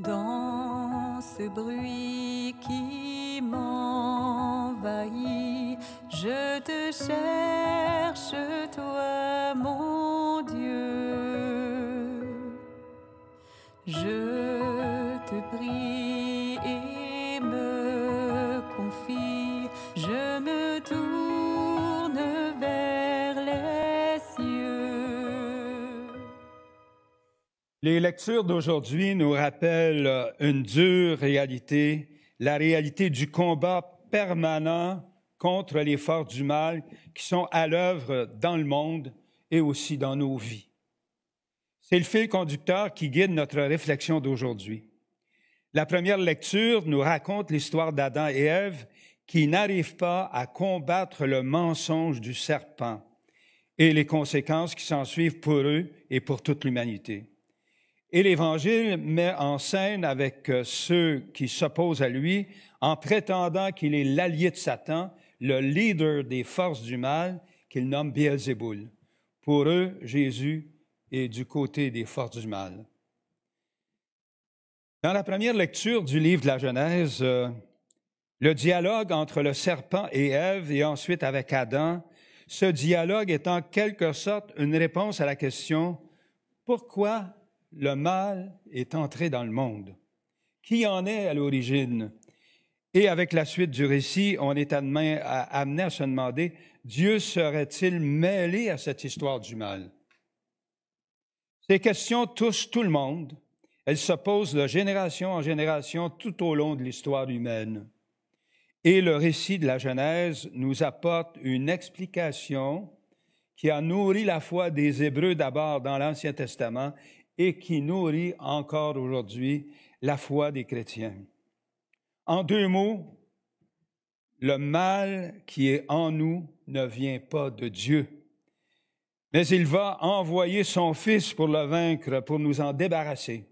Dans ce bruit qui m'envahit, je te cherche, toi, mon Dieu. Je te prie et me confie, je me tourne vers les cieux. Les lectures d'aujourd'hui nous rappellent une dure réalité, la réalité du combat permanent contre les forces du mal qui sont à l'œuvre dans le monde et aussi dans nos vies. C'est le fil conducteur qui guide notre réflexion d'aujourd'hui. La première lecture nous raconte l'histoire d'Adam et Ève qui n'arrivent pas à combattre le mensonge du serpent et les conséquences qui s'ensuivent pour eux et pour toute l'humanité. Et l'Évangile met en scène avec ceux qui s'opposent à lui en prétendant qu'il est l'allié de Satan, le leader des forces du mal qu'il nomme Béelzéboul. Pour eux, Jésus est du côté des forces du mal. Dans la première lecture du livre de la Genèse, le dialogue entre le serpent et Ève et ensuite avec Adam, ce dialogue est en quelque sorte une réponse à la question « Pourquoi le mal est entré dans le monde? Qui en est à l'origine? » Et avec la suite du récit, on est amené à se demander « Dieu serait-il mêlé à cette histoire du mal? » Ces questions touchent tout le monde. Elles se posent de génération en génération tout au long de l'histoire humaine. Et le récit de la Genèse nous apporte une explication qui a nourri la foi des Hébreux d'abord dans l'Ancien Testament et qui nourrit encore aujourd'hui la foi des chrétiens. En deux mots, le mal qui est en nous ne vient pas de Dieu, mais il va envoyer son Fils pour le vaincre, pour nous en débarrasser.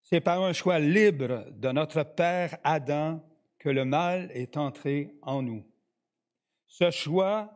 C'est par un choix libre de notre père Adam que le mal est entré en nous. Ce choix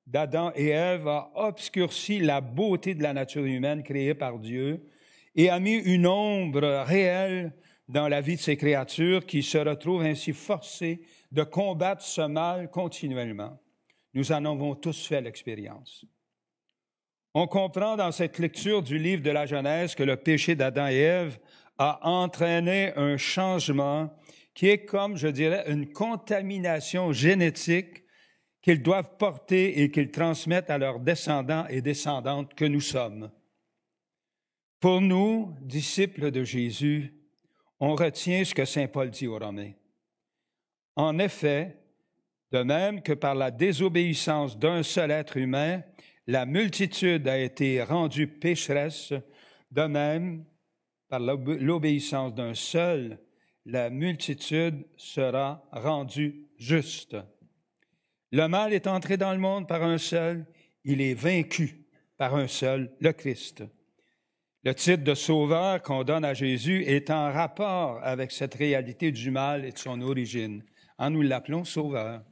d'Adam et Ève a obscurci la beauté de la nature humaine créée par Dieu et a mis une ombre réelle dans la vie de ces créatures qui se retrouvent ainsi forcées de combattre ce mal continuellement. Nous en avons tous fait l'expérience. On comprend dans cette lecture du livre de la Genèse que le péché d'Adam et Ève a entraîné un changement qui est comme, je dirais, une contamination génétique qu'ils doivent porter et qu'ils transmettent à leurs descendants et descendantes que nous sommes. Pour nous, disciples de Jésus, on retient ce que saint Paul dit aux Romains. En effet, de même que par la désobéissance d'un seul être humain, la multitude a été rendue pécheresse, de même, par l'obéissance d'un seul, la multitude sera rendue juste. Le mal est entré dans le monde par un seul, il est vaincu par un seul, le Christ. Le titre de sauveur qu'on donne à Jésus est en rapport avec cette réalité du mal et de son origine. Nous l'appelons sauveur.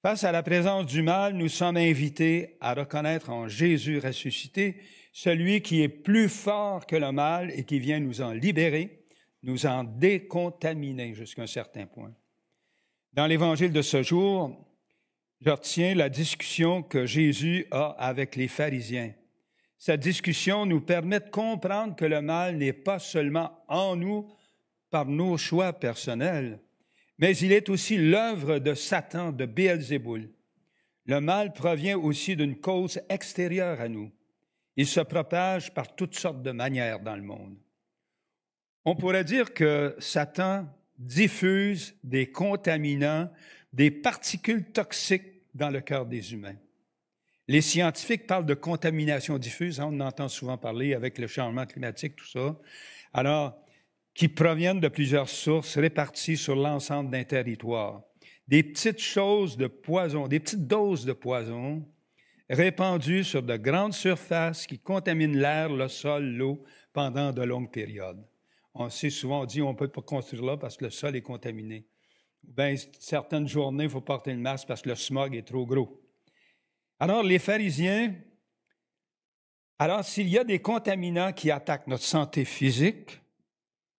Face à la présence du mal, nous sommes invités à reconnaître en Jésus ressuscité celui qui est plus fort que le mal et qui vient nous en libérer, nous en décontaminer jusqu'à un certain point. Dans l'Évangile de ce jour, je retiens la discussion que Jésus a avec les pharisiens. Cette discussion nous permet de comprendre que le mal n'est pas seulement en nous par nos choix personnels, mais il est aussi l'œuvre de Satan, de Béelzéboul. Le mal provient aussi d'une cause extérieure à nous. Il se propage par toutes sortes de manières dans le monde. On pourrait dire que Satan diffuse des contaminants, des particules toxiques dans le cœur des humains. Les scientifiques parlent de contamination diffuse, on en entend souvent parler avec le changement climatique, tout ça. Alors, qui proviennent de plusieurs sources réparties sur l'ensemble d'un territoire. Des petites choses de poison, des petites doses de poison répandues sur de grandes surfaces qui contaminent l'air, le sol, l'eau pendant de longues périodes. On sait souvent, on dit on ne peut pas construire là parce que le sol est contaminé. Bien, certaines journées, il faut porter le masque parce que le smog est trop gros. Alors, les pharisiens, s'il y a des contaminants qui attaquent notre santé physique,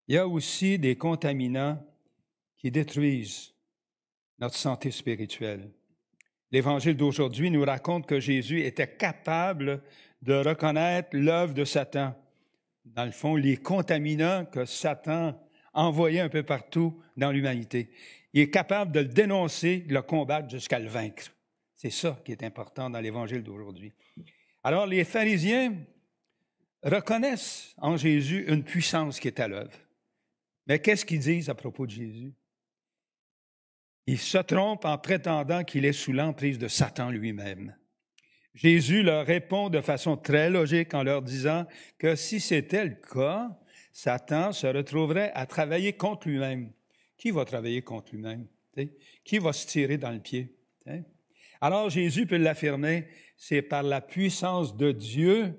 il y a aussi des contaminants qui détruisent notre santé spirituelle. L'Évangile d'aujourd'hui nous raconte que Jésus était capable de reconnaître l'œuvre de Satan. Dans le fond, les contaminants que Satan envoyait un peu partout dans l'humanité. Il est capable de le dénoncer, de le combattre jusqu'à le vaincre. C'est ça qui est important dans l'Évangile d'aujourd'hui. Alors, les pharisiens reconnaissent en Jésus une puissance qui est à l'œuvre. Mais qu'est-ce qu'ils disent à propos de Jésus? Ils se trompent en prétendant qu'il est sous l'emprise de Satan lui-même. Jésus leur répond de façon très logique en leur disant que si c'était le cas, Satan se retrouverait à travailler contre lui-même. Qui va travailler contre lui-même? Qui va se tirer dans le pied? Alors Jésus peut l'affirmer, c'est par la puissance de Dieu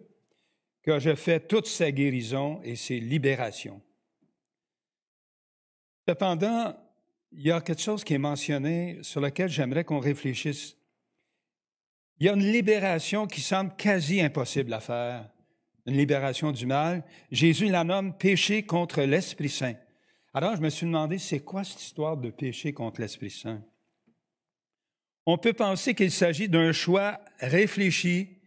que je fais toutes ces guérisons et ces libérations. Cependant, il y a quelque chose qui est mentionné sur lequel j'aimerais qu'on réfléchisse. Il y a une libération qui semble quasi impossible à faire, une libération du mal. Jésus la nomme péché contre l'Esprit Saint. Alors, je me suis demandé, c'est quoi cette histoire de péché contre l'Esprit Saint? On peut penser qu'il s'agit d'un choix réfléchi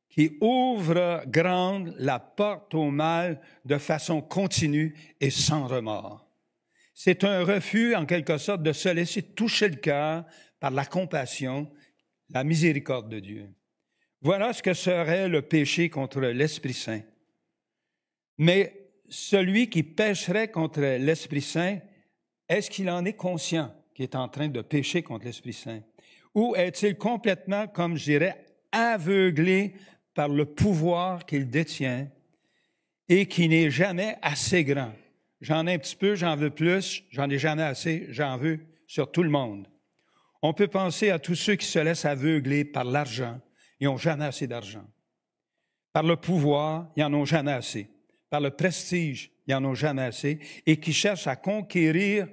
qui ouvre grande la porte au mal de façon continue et sans remords. C'est un refus, en quelque sorte, de se laisser toucher le cœur par la compassion, la miséricorde de Dieu. Voilà ce que serait le péché contre l'Esprit Saint. Mais celui qui pécherait contre l'Esprit Saint, est-ce qu'il en est conscient qu'il est en train de pécher contre l'Esprit Saint? Ou est-il complètement, comme je dirais, aveuglé par le pouvoir qu'il détient et qui n'est jamais assez grand? J'en ai un petit peu, j'en veux plus, j'en ai jamais assez, j'en veux sur tout le monde. On peut penser à tous ceux qui se laissent aveugler par l'argent, ils n'ont jamais assez d'argent. Par le pouvoir, ils n'en ont jamais assez. Par le prestige, ils n'en ont jamais assez, et qui cherchent à conquérir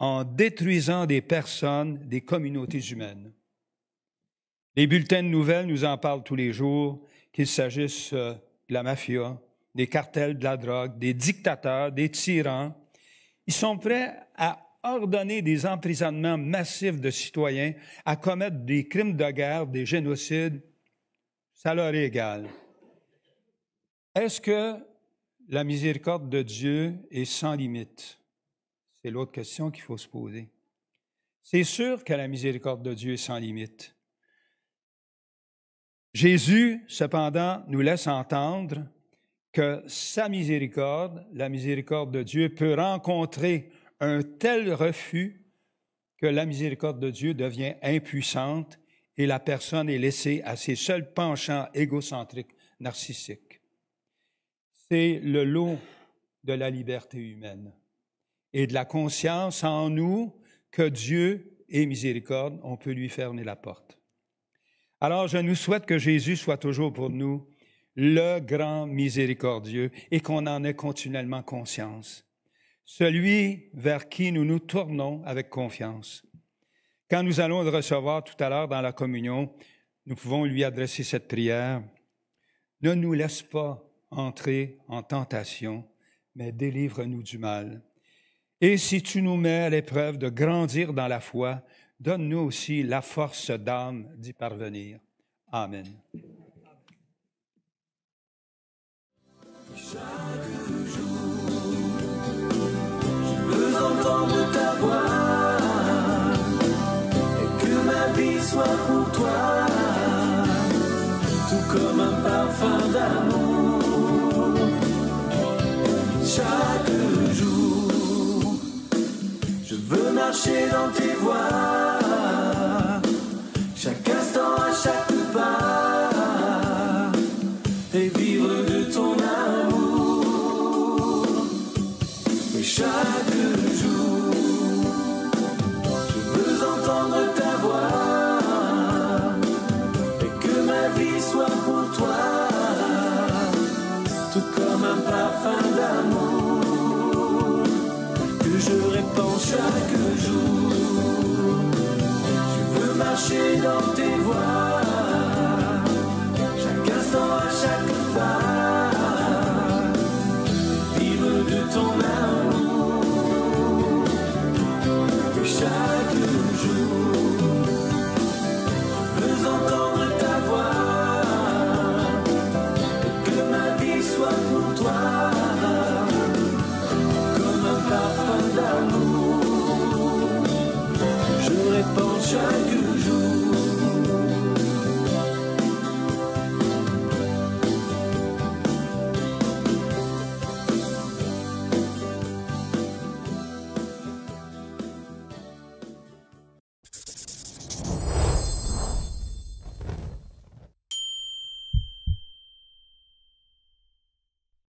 en détruisant des personnes, des communautés humaines. Les bulletins de nouvelles nous en parlent tous les jours, qu'il s'agisse de la mafia, des cartels de la drogue, des dictateurs, des tyrans. Ils sont prêts à ordonner des emprisonnements massifs de citoyens, à commettre des crimes de guerre, des génocides. Ça leur est égal. Est-ce que la miséricorde de Dieu est sans limite? C'est l'autre question qu'il faut se poser. C'est sûr que la miséricorde de Dieu est sans limite. Jésus, cependant, nous laisse entendre que sa miséricorde, la miséricorde de Dieu, peut rencontrer un tel refus que la miséricorde de Dieu devient impuissante et la personne est laissée à ses seuls penchants égocentriques, narcissiques. C'est le lot de la liberté humaine et de la conscience en nous que Dieu est miséricorde, on peut lui fermer la porte. Alors, je nous souhaite que Jésus soit toujours pour nous le grand miséricordieux et qu'on en ait continuellement conscience. Celui vers qui nous nous tournons avec confiance. Quand nous allons le recevoir tout à l'heure dans la communion, nous pouvons lui adresser cette prière. Ne nous laisse pas entrer en tentation, mais délivre-nous du mal. Et si tu nous mets à l'épreuve de grandir dans la foi, donne-nous aussi la force d'âme d'y parvenir. Amen. Chaque jour, je veux entendre ta voix et que ma vie soit pour toi, tout comme un parfum d'amour. Chaque jour, je veux marcher dans tes voies, chaque instant, à chaque pas, et vivre de ton amour. Et chaque jour, je veux entendre ta voix et que ma vie soit pour toi, tout comme un parfum d'amour que je répands chaque jour. Je veux marcher dans tes voies, chaque instant, à chaque pas, vivre de ton amour.